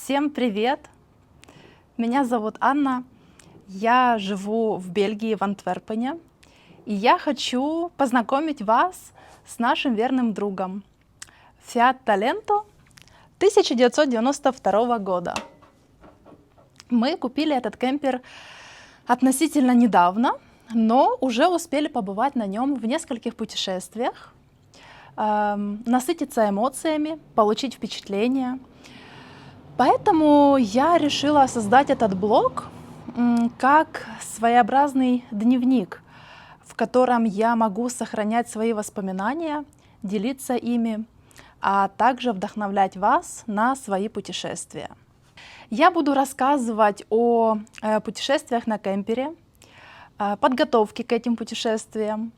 Всем привет! Меня зовут Анна. Я живу в Бельгии, в Антверпене. И я хочу познакомить вас с нашим верным другом Fiat Talento 1992 года. Мы купили этот кемпер относительно недавно, но уже успели побывать на нем в нескольких путешествиях, насытиться эмоциями, получить впечатления. Поэтому я решила создать этот блог как своеобразный дневник, в котором я могу сохранять свои воспоминания, делиться ими, а также вдохновлять вас на свои путешествия. Я буду рассказывать о путешествиях на кемпере, подготовке к этим путешествиям,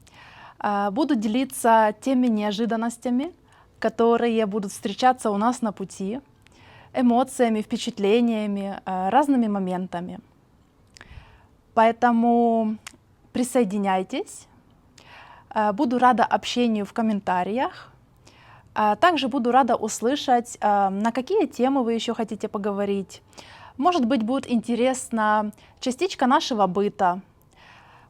буду делиться теми неожиданностями, которые будут встречаться у нас на пути, эмоциями, впечатлениями, разными моментами. Поэтому присоединяйтесь. Буду рада общению в комментариях. Также буду рада услышать, на какие темы вы еще хотите поговорить. Может быть, будет интересна частичка нашего быта.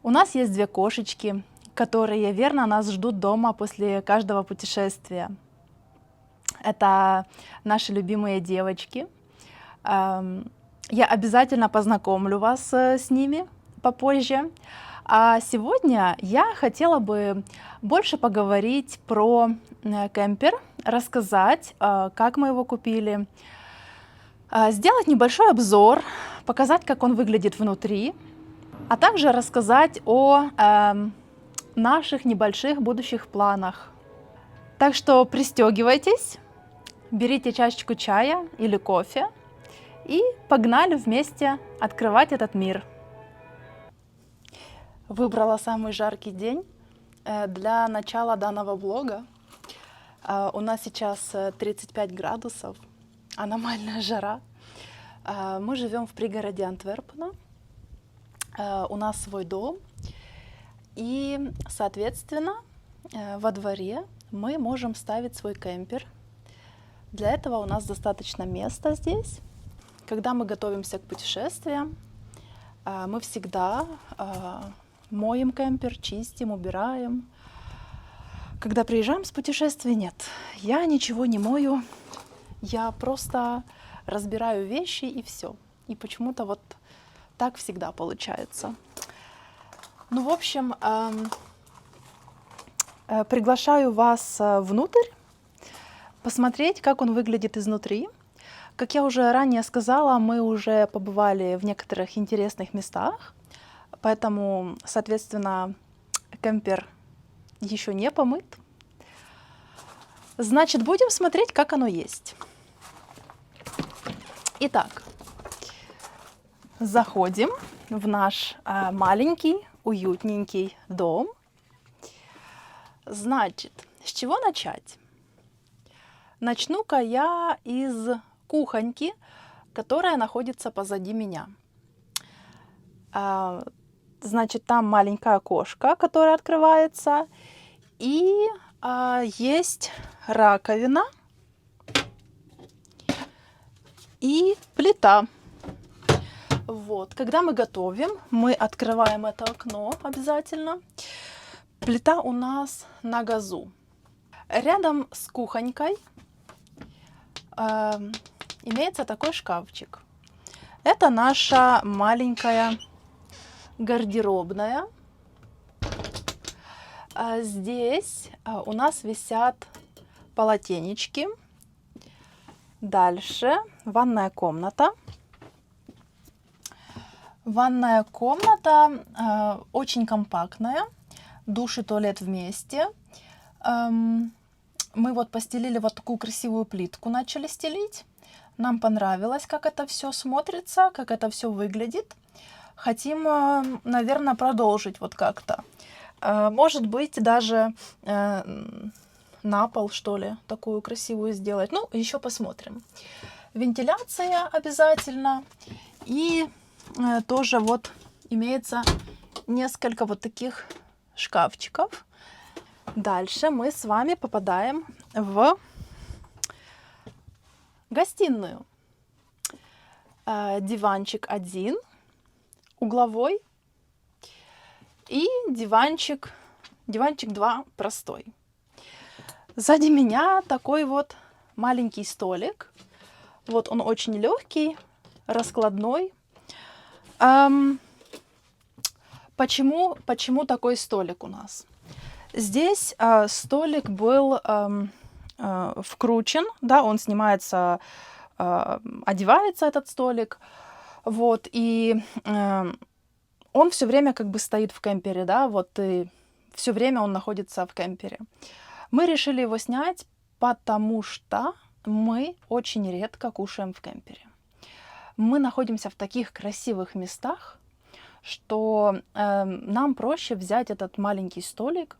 У нас есть 2 кошечки, которые верно нас ждут дома после каждого путешествия. Это наши любимые девочки. Я обязательно познакомлю вас с ними попозже. А сегодня я хотела бы больше поговорить про кемпер, рассказать, как мы его купили, сделать небольшой обзор, показать, как он выглядит внутри, а также рассказать о наших небольших будущих планах. Так что пристегивайтесь, берите чашечку чая или кофе и погнали вместе открывать этот мир. Выбрала самый жаркий день для начала данного влога. У нас сейчас 35 градусов, аномальная жара. Мы живем в пригороде Антверпена, у нас свой дом, и, соответственно, во дворе мы можем ставить свой кемпер. Для этого у нас достаточно места здесь. Когда мы готовимся к путешествиям, мы всегда моем кемпер, чистим, убираем. Когда приезжаем с путешествия, нет, я ничего не мою, я просто разбираю вещи и все. И почему-то вот так всегда получается. Ну, в общем, приглашаю вас внутрь, посмотреть, как он выглядит изнутри. Как я уже ранее сказала, мы уже побывали в некоторых интересных местах, поэтому, соответственно, кемпер еще не помыт. Значит, будем смотреть, как оно есть. Итак, заходим в наш маленький, уютненький дом. Значит, с чего начать? Начну-ка я из кухоньки, которая находится позади меня. Значит, там маленькое окошко, которое открывается, и есть раковина и плита. Вот. Когда мы готовим, мы открываем это окно обязательно. Плита у нас на газу. Рядом с кухонькой имеется такой шкафчик. Это наша маленькая гардеробная. Здесь у нас висят полотенечки. Дальше ванная комната. Ванная комната очень компактная. Душ и туалет вместе. Мы вот постелили вот такую красивую плитку, начали стелить. Нам понравилось, как это все смотрится, как это все выглядит. Хотим, наверное, продолжить вот как-то. Может быть, даже на пол, что ли, такую красивую сделать. Ну, еще посмотрим. Вентиляция обязательно. И тоже вот имеется несколько вот таких шкафчиков. Дальше мы с вами попадаем в гостиную. Диванчик один угловой и диванчик 2 простой. Сзади меня такой вот маленький столик. Вот он очень легкий, раскладной. Почему такой столик у нас? Здесь столик был вкручен, да, он снимается, одевается этот столик, вот, и он все время как бы стоит в кемпере, да, вот, и все время он находится в кемпере. Мы решили его снять, потому что мы очень редко кушаем в кемпере. Мы находимся в таких красивых местах, что нам проще взять этот маленький столик,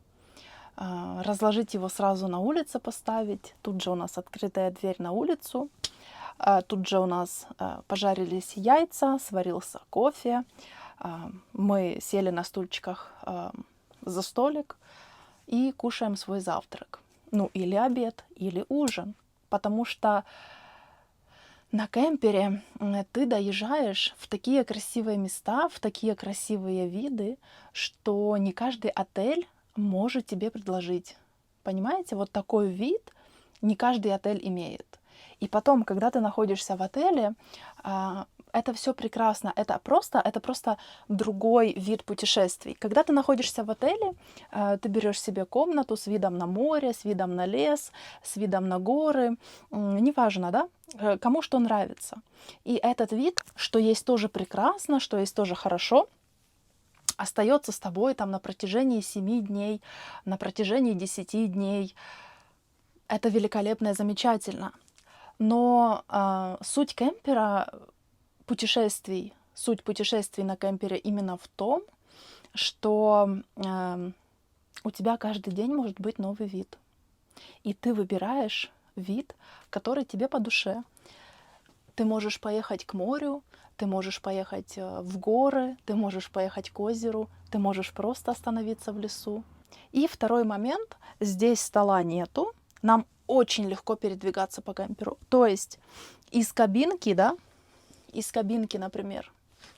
разложить его сразу на улице, поставить. Тут же у нас открытая дверь на улицу. Тут же у нас пожарились яйца, сварился кофе. Мы сели на стульчиках за столик и кушаем свой завтрак. Ну, или обед, или ужин. Потому что на кемпере ты доезжаешь в такие красивые места, в такие красивые виды, что не каждый отель может тебе предложить. Понимаете? Вот такой вид не каждый отель имеет. И потом, когда ты находишься в отеле, это все прекрасно. Это просто другой вид путешествий. Когда ты находишься в отеле, ты берешь себе комнату с видом на море, с видом на лес, с видом на горы. Неважно, да? Кому что нравится. И этот вид, что есть тоже прекрасно, что есть тоже хорошо, остается с тобой там на протяжении 7 дней, на протяжении 10 дней. Это великолепно и замечательно. Но суть кемпера, суть путешествий на кемпере именно в том, что у тебя каждый день может быть новый вид. И ты выбираешь вид, который тебе по душе. Ты можешь поехать к морю, ты можешь поехать в горы, ты можешь поехать к озеру, ты можешь просто остановиться в лесу. И второй момент, здесь стола нету, нам очень легко передвигаться по кемперу. То есть из кабинки, да, например,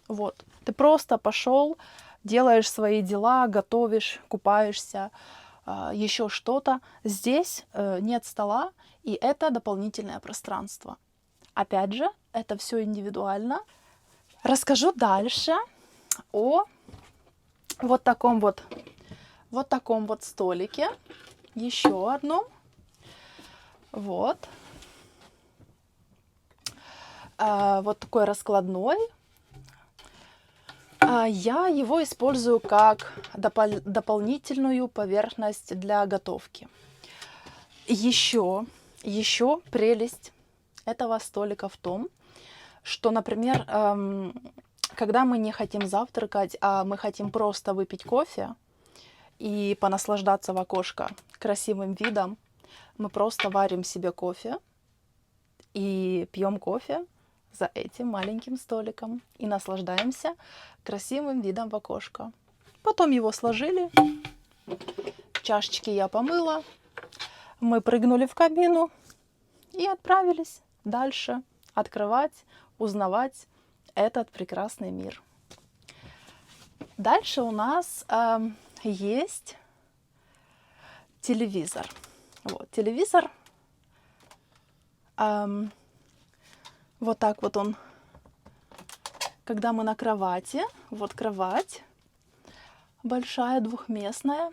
вот, ты просто пошел, делаешь свои дела, готовишь, купаешься, еще что-то. Здесь нет стола, и это дополнительное пространство. Опять же, это все индивидуально. Расскажу дальше о вот таком вот столике. Еще одном. Вот. Вот такой раскладной. Я его использую как дополнительную поверхность для готовки. Еще прелесть этого столика в том, что, например, когда мы не хотим завтракать, а мы хотим просто выпить кофе и понаслаждаться в окошко красивым видом, мы просто варим себе кофе и пьем кофе за этим маленьким столиком и наслаждаемся красивым видом в окошко. Потом его сложили, чашечки я помыла, мы прыгнули в кабину и отправились дальше открывать, узнавать этот прекрасный мир. Дальше у нас есть телевизор. Вот, телевизор. Вот так вот он, когда мы на кровати. Вот кровать большая, двухместная.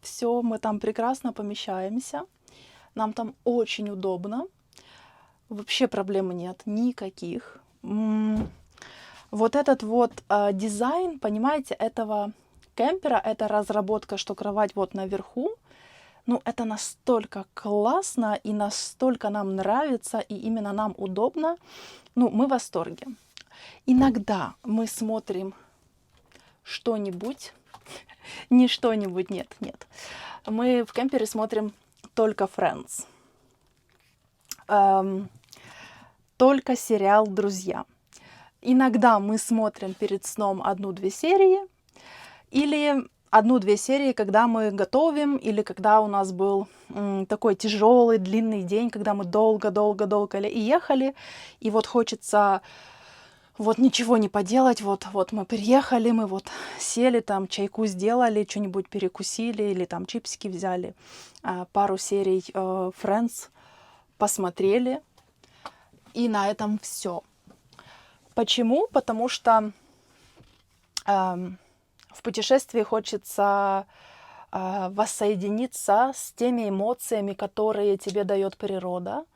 Все, мы там прекрасно помещаемся. Нам там очень удобно. Вообще проблем нет никаких. Вот этот вот дизайн, понимаете, этого кемпера, это разработка, что кровать вот наверху. Ну, это настолько классно и настолько нам нравится, и именно нам удобно. Ну, мы в восторге. Иногда мы смотрим что-нибудь, не что-нибудь, нет. Мы в кемпере смотрим только Friends. Только сериал «Друзья». Иногда мы смотрим перед сном 1-2 серии, или 1-2 серии, когда мы готовим, или когда у нас был такой тяжелый, длинный день, когда мы долго ехали, и вот хочется вот ничего не поделать, вот мы приехали, мы вот сели, там чайку сделали, что-нибудь перекусили или там чипсики взяли, пару серий Friends посмотрели, и на этом все. Почему? Потому что в путешествии хочется воссоединиться с теми эмоциями, которые тебе дает природа,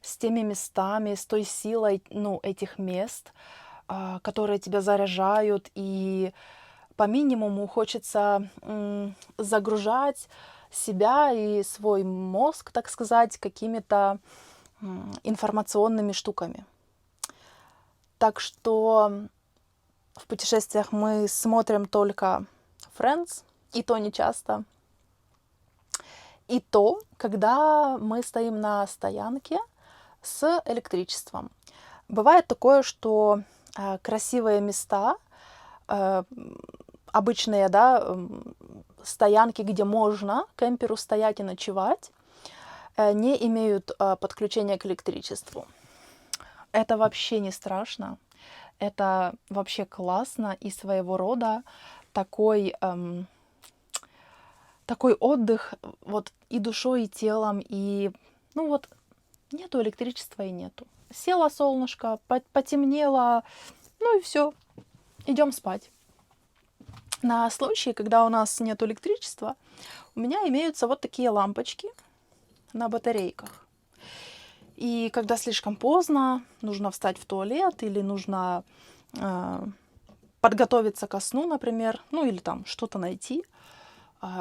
с теми местами, с той силой, ну, этих мест, которые тебя заряжают, и по минимуму хочется загружать себя и свой мозг, так сказать, какими-то информационными штуками. Так что в путешествиях мы смотрим только Friends, и то не часто. И то, когда мы стоим на стоянке с электричеством. Бывает такое, что красивые места, обычные, да, стоянки, где можно кемперу стоять и ночевать, не имеют подключения к электричеству. Это вообще не страшно. Это вообще классно и своего рода такой отдых вот и душой, и телом, и ну вот нету электричества и нету. Село солнышко, потемнело, ну и все, идем спать. На случай, когда у нас нет электричества, у меня имеются вот такие лампочки на батарейках. И когда слишком поздно, нужно встать в туалет или нужно подготовиться ко сну, например, ну или там что-то найти,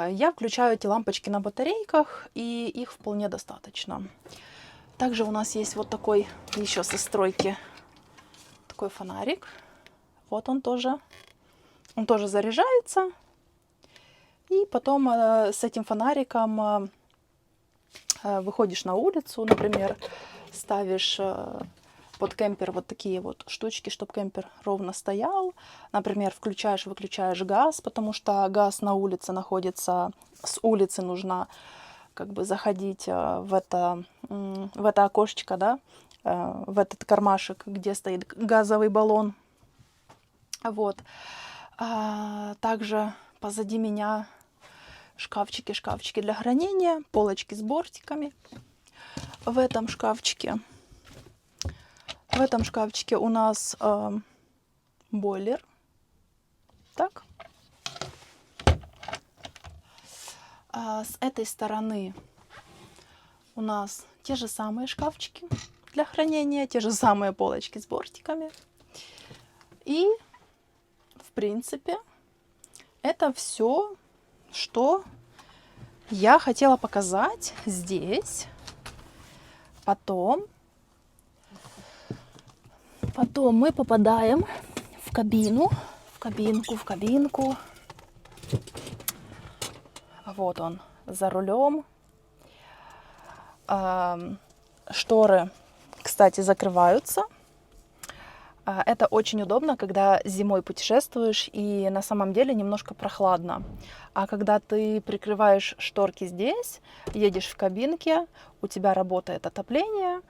я включаю эти лампочки на батарейках, и их вполне достаточно. Также у нас есть вот такой еще со стройки такой фонарик. Вот он тоже заряжается. И потом с этим фонариком выходишь на улицу, например, ставишь под кемпер вот такие вот штучки, чтобы кемпер ровно стоял. Например, включаешь, выключаешь газ, потому что газ на улице находится, с улицы нужно как бы заходить в это окошечко, да, в этот кармашек, где стоит газовый баллон. Вот. Также позади меня шкафчики для хранения, полочки с бортиками. В этом шкафчике у нас бойлер. Так. С этой стороны у нас те же самые шкафчики для хранения, те же самые полочки с бортиками. И, в принципе, это все, что я хотела показать здесь. Потом мы попадаем в кабинку. Вот он за рулем. Шторы, кстати, закрываются. Это очень удобно, когда зимой путешествуешь и на самом деле немножко прохладно. А когда ты прикрываешь шторки здесь, едешь в кабинке, у тебя работает отопление,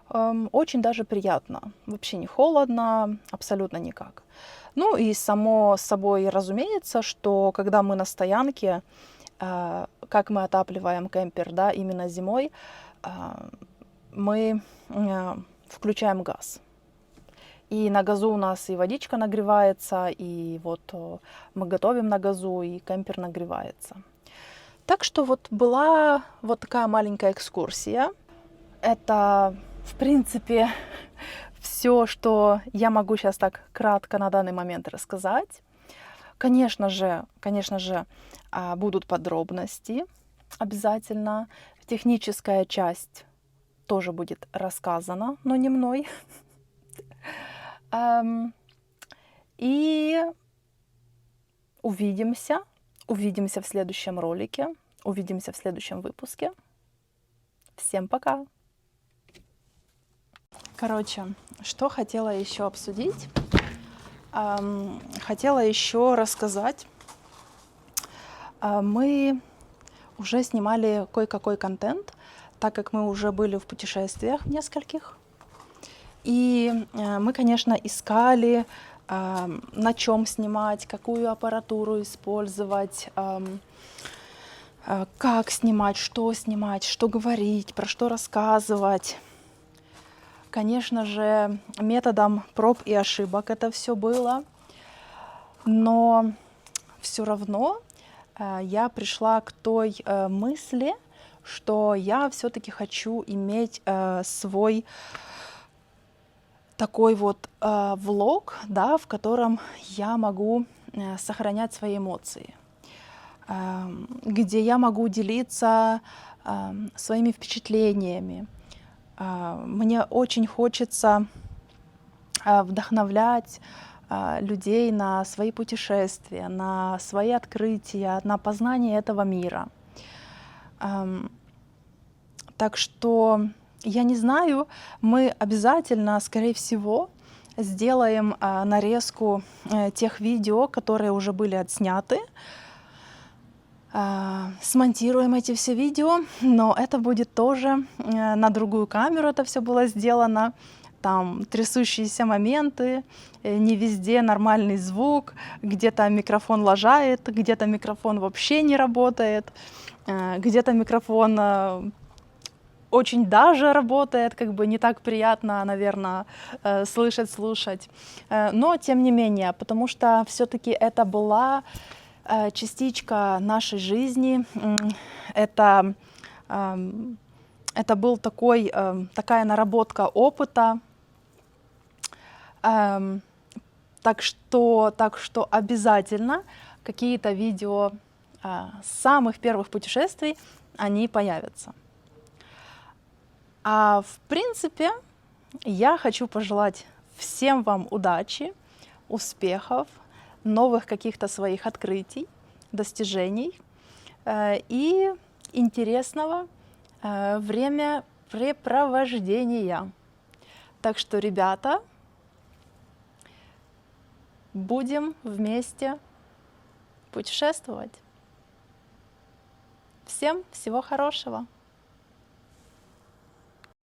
очень даже приятно. Вообще не холодно, абсолютно никак. Ну и само собой разумеется, что когда мы на стоянке, как мы отапливаем кемпер, да, именно зимой, мы включаем газ. И на газу у нас и водичка нагревается, и вот мы готовим на газу, и кемпер нагревается. Так что вот была вот такая маленькая экскурсия. Это, в принципе, все, что я могу сейчас так кратко на данный момент рассказать. Конечно же, будут подробности обязательно. Техническая часть тоже будет рассказана, но не мной. И увидимся в следующем ролике, увидимся в следующем выпуске. Всем пока! Короче, что хотела еще обсудить? Хотела еще рассказать. Мы уже снимали кое-какой контент, так как мы уже были в путешествиях нескольких. И мы, конечно, искали, на чем снимать, какую аппаратуру использовать, как снимать, что говорить, про что рассказывать. Конечно же, методом проб и ошибок это все было, но все равно я пришла к той мысли, что я все-таки хочу иметь свой такой вот влог, да, в котором я могу сохранять свои эмоции, где я могу делиться своими впечатлениями. Мне очень хочется вдохновлять людей на свои путешествия, на свои открытия, на познание этого мира. Так что я не знаю, мы обязательно, скорее всего, сделаем нарезку тех видео, которые уже были отсняты, смонтируем эти все видео, но это будет тоже на другую камеру это все было сделано. Там трясущиеся моменты, не везде нормальный звук, где-то микрофон лажает, где-то микрофон вообще не работает, где-то микрофон очень даже работает, как бы не так приятно, наверное, слушать. Но тем не менее, потому что все-таки это была частичка нашей жизни, это был такая наработка опыта. Так что обязательно какие-то видео с самых первых путешествий, они появятся. А в принципе, я хочу пожелать всем вам удачи, успехов, новых каких-то своих открытий, достижений и интересного времяпрепровождения. Так что, ребята, будем вместе путешествовать. Всем всего хорошего!